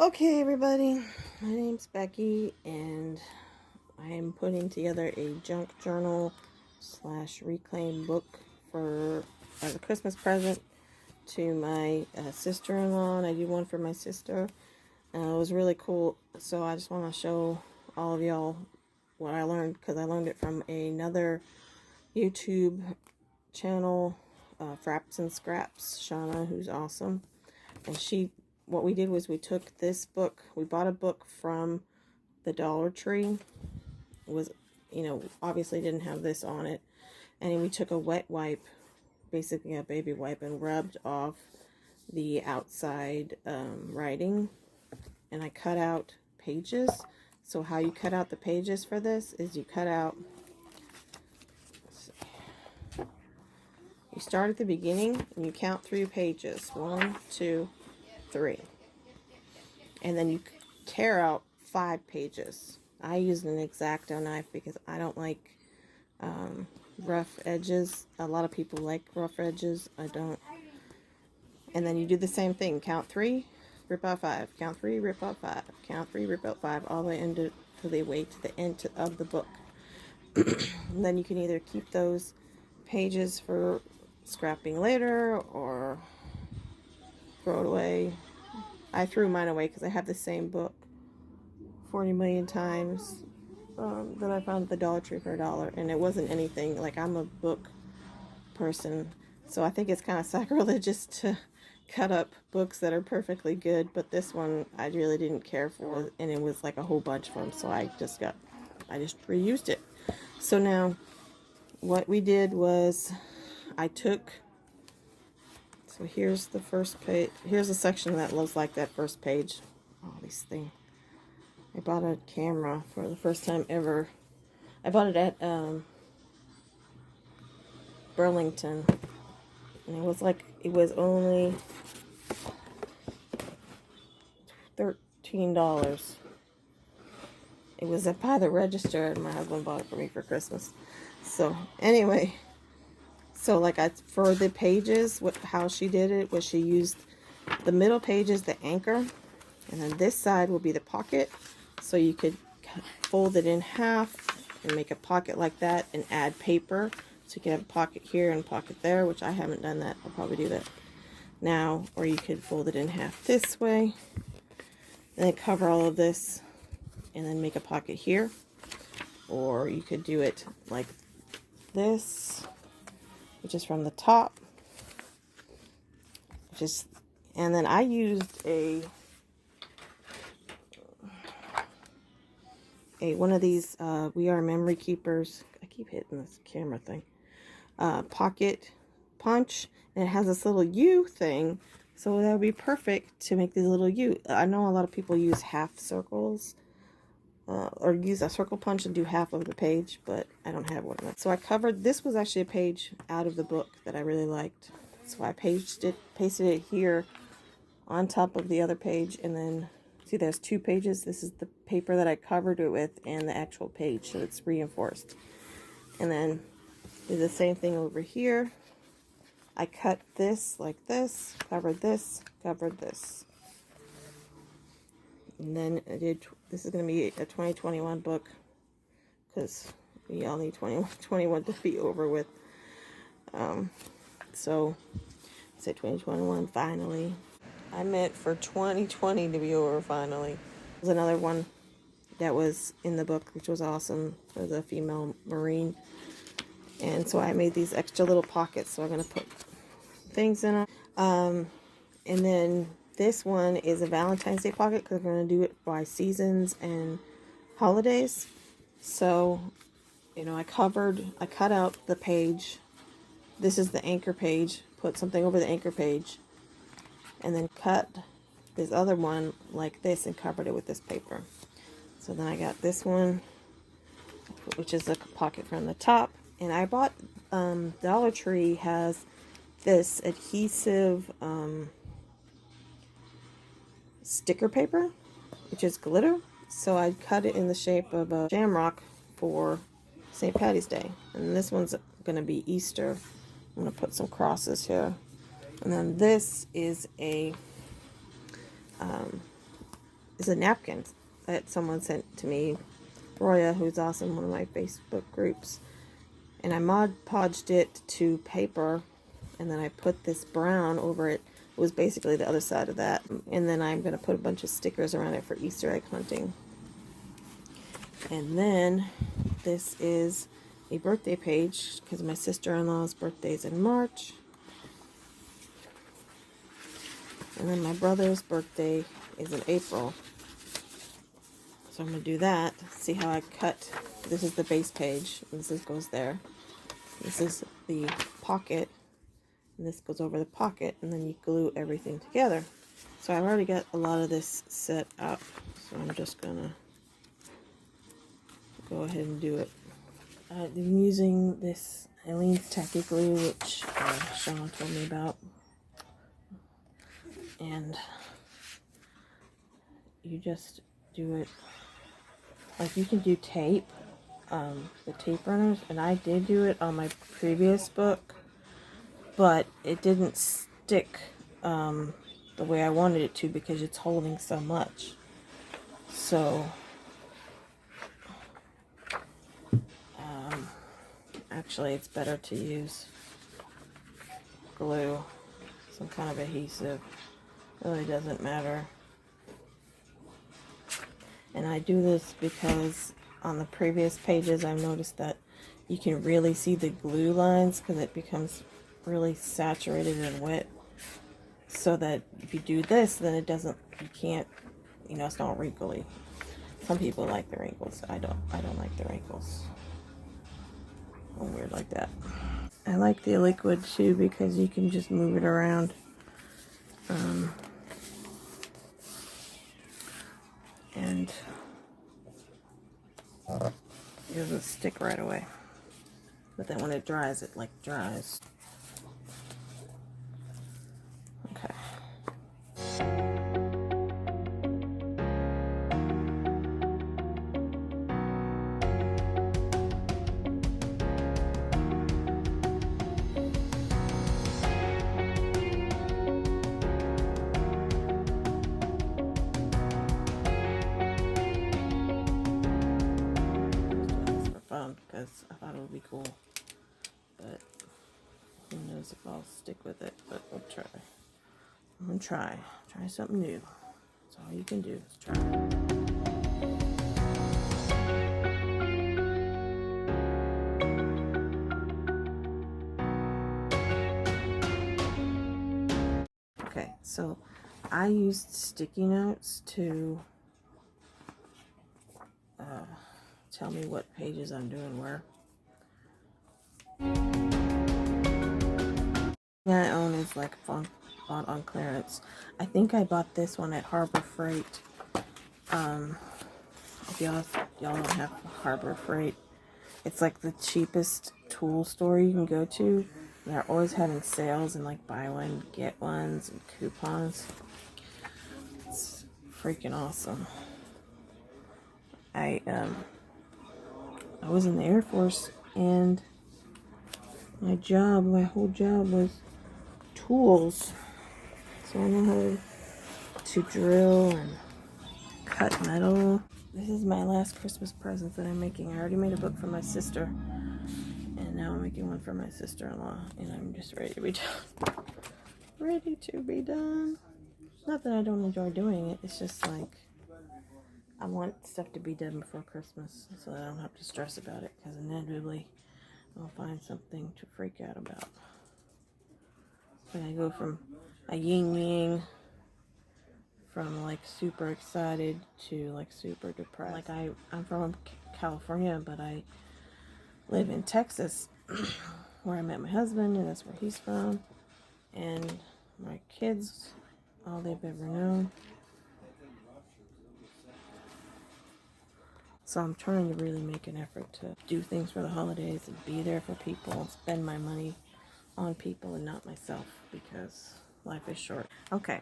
Okay, everybody, my name's Becky, and I am putting together a junk journal / reclaim book for as a Christmas present to my sister-in-law, and I did one for my sister. It was really cool, so I just want to show all of y'all what I learned, because I learned it from another YouTube channel, Fraps and Scraps, Shauna, who's awesome, and what we did was we took this book, we bought a book from the Dollar Tree. It was, obviously didn't have this on it. And we took a wet wipe, basically a baby wipe, and rubbed off the outside writing. And I cut out pages. So how you cut out the pages for this is you cut out, you start at the beginning and you count 3 pages. 1, 2, 3. And then you tear out 5 pages. I used an X-Acto knife because I don't like rough edges. A lot of people like rough edges. I don't. And then you do the same thing. Count 3, rip out 5. Count 3, rip out 5. Count 3, rip out 5. All the way to the end of the book. And then you can either keep those pages for scrapping later or throw it away. I threw mine away because I have the same book 40 million times that I found at the Dollar Tree for $1, and it wasn't anything, like, I'm a book person, so I think it's kind of sacrilegious to cut up books that are perfectly good, but this one I really didn't care for, and it was like a whole bunch of them, so I just reused it. So now what we did was so here's the first page. Here's a section that looks like that first page. Oh, these things. I bought a camera for the first time ever. I bought it at Burlington. And it was only $13. It was by the register, and my husband bought it for me for Christmas. So anyway, for the pages, how she did it was she used the middle page is the anchor, and then this side will be the pocket. So you could fold it in half and make a pocket like that and add paper. So you can have a pocket here and a pocket there, which I haven't done that. I'll probably do that now. Or you could fold it in half this way and then cover all of this and then make a pocket here. Or you could do it like this, which is from the top. And then I used one of these We Are Memory Keepers. I keep hitting this camera thing. Pocket punch, and it has this little U thing, so that would be perfect to make these little U. I know a lot of people use half circles, or use a circle punch and do half of the page, but I don't have one of them. So this was actually a page out of the book that I really liked, so I pasted it here on top of the other page, and then see, there's 2 pages. This is the paper that I covered it with and the actual page, so it's reinforced. And then do the same thing over here. I cut this like this, covered this, covered this. And then this is going to be a 2021 book, because we all need 2021 to be over with. So, say 2021, finally. I meant for 2020 to be over finally. There's another one that was in the book, which was awesome. It was a female Marine. And so I made these extra little pockets. So I'm going to put things in them. And then this one is a Valentine's Day pocket, because I'm going to do it by seasons and holidays. So, I cut out the page. This is the anchor page. Put something over the anchor page. And then cut this other one like this and covered it with this paper. So then I got this one, which is a pocket from the top. And I bought, Dollar Tree has this adhesive sticker paper, which is glitter. So I cut it in the shape of a shamrock for St. Patty's Day. And this one's going to be Easter. I'm going to put some crosses here. And then this is a is a napkin that someone sent to me, Roya, who's also in one of my Facebook groups. And I Mod Podged it to paper, and then I put this brown over it. It was basically the other side of that. And then I'm going to put a bunch of stickers around it for Easter egg hunting. And then this is a birthday page, because my sister-in-law's birthday is in March. And then my brother's birthday is in April. So I'm going to do that. See how I cut. This is the base page. And this goes there. This is the pocket. And this goes over the pocket. And then you glue everything together. So I've already got a lot of this set up. So I'm just going to go ahead and do it. I've been using this Eileen's Tacky Glue, which Shonna told me about. And you just do it like you can do tape, the tape runners, and I did do it on my previous book, but it didn't stick the way I wanted it to because it's holding so much. So actually it's better to use glue, some kind of adhesive. Really doesn't matter. And I do this because on the previous pages I've noticed that you can really see the glue lines because it becomes really saturated and wet. So that if you do this, then it doesn't, you can't, you know, it's not wrinkly. Some people like the wrinkles. I don't like the wrinkles. I'm weird like that. I like the liquid too because you can just move it around. And it doesn't stick right away. But then when it dries, it like dries. Okay. Because I thought it would be cool, but who knows if I'll stick with it, but we'll try. I'm gonna try something new. That's all you can do is try. Okay, so I used sticky notes to tell me what pages I'm doing where. I own is like bought on clearance. I think I bought this one at Harbor Freight. If y'all don't have Harbor Freight, it's like the cheapest tool store you can go to. They're always having sales and like buy one get ones and coupons. It's freaking awesome. I was in the Air Force and my whole job was tools. So I know how to drill and cut metal. This is my last Christmas present that I'm making. I already made a book for my sister. And now I'm making one for my sister-in-law. And I'm just ready to be done. Ready to be done. Not that I don't enjoy doing it. It's just like, I want stuff to be done before Christmas so that I don't have to stress about it. Because inevitably, I'll find something to freak out about. But I go from a yin-yang, from like super excited to like super depressed. Like I'm from California, but I live in Texas where I met my husband, and that's where he's from. And my kids, all they've ever known. So I'm trying to really make an effort to do things for the holidays and be there for people and spend my money on people and not myself because life is short. Okay,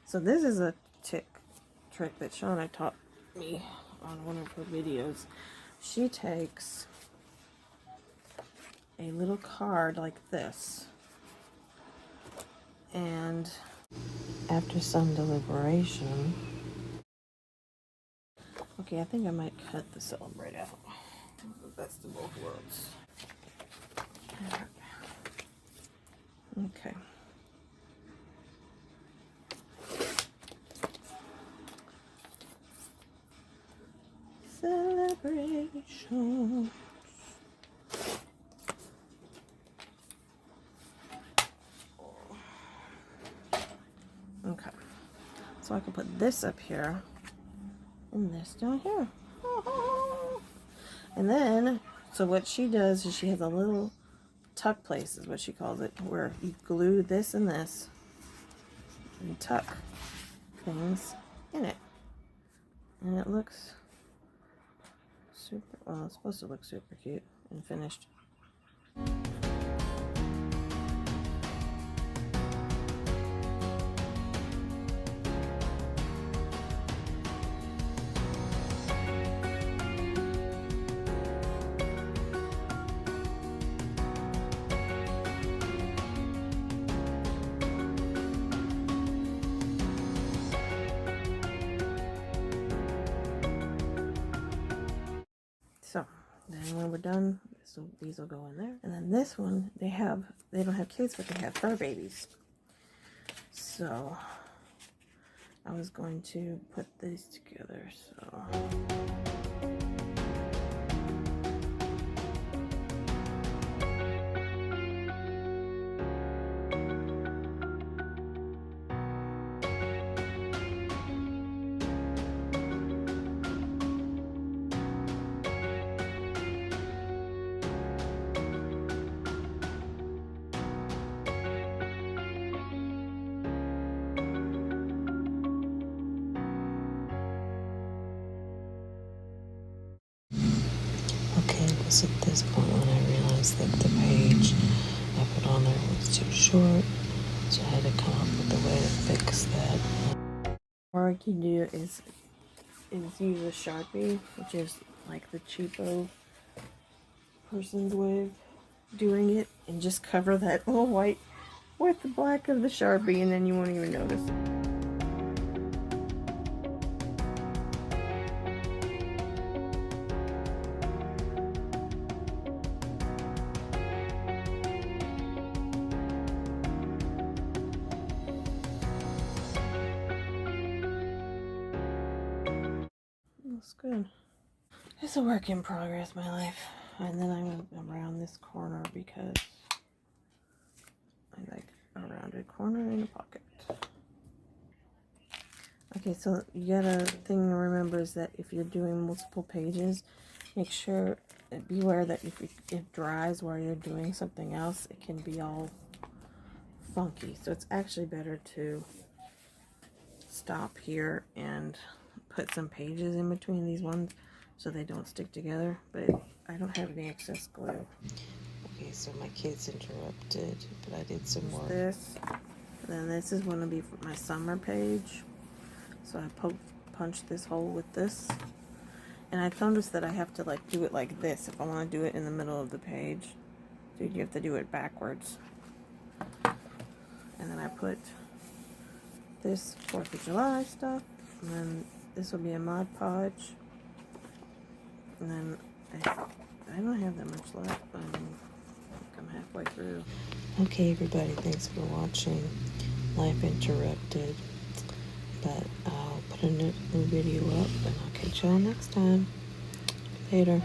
so this is a trick that Shonna taught me on one of her videos. She takes a little card like this, and after some deliberation, Okay, I think I might cut the Celebrate out. The best of both worlds. Okay. Celebration. Okay. So I can put this up here and this down here. And then, so what she does is she has a little tuck place, is what she calls it, where you glue this and this and tuck things in it. And it looks super, well, it's supposed to look super cute and finished. So then when we're done, so these will go in there. And then this one, they don't have kids, but they have fur babies. So I was going to put these together. So okay, it was at this point when I realized that the page I put on there was too short, so I had to come up with a way to fix that. what I can do is use a Sharpie, which is like the cheapo person's way of doing it, and just cover that little white with the black of the Sharpie, and then you won't even notice. Looks good. It's a work in progress, my life. And then I went around this corner because I like a rounded corner in a pocket. Okay, so you gotta thing to remember is that if you're doing multiple pages, make sure, beware that if it dries while you're doing something else, it can be all funky. So it's actually better to stop here and put some pages in between these ones so they don't stick together. But I don't have any excess glue. Okay, so my kids interrupted, but I did some more. This, then this is going to be for my summer page. So I punched this hole with this. And I noticed that I have to like do it like this if I want to do it in the middle of the page. So you have to do it backwards. And then I put this 4th of July stuff. And then this will be a Mod Podge. And then I don't have that much left. I'm halfway through. Okay, everybody, thanks for watching. Life interrupted, but I'll put a new video up, and I'll catch y'all next time. Later.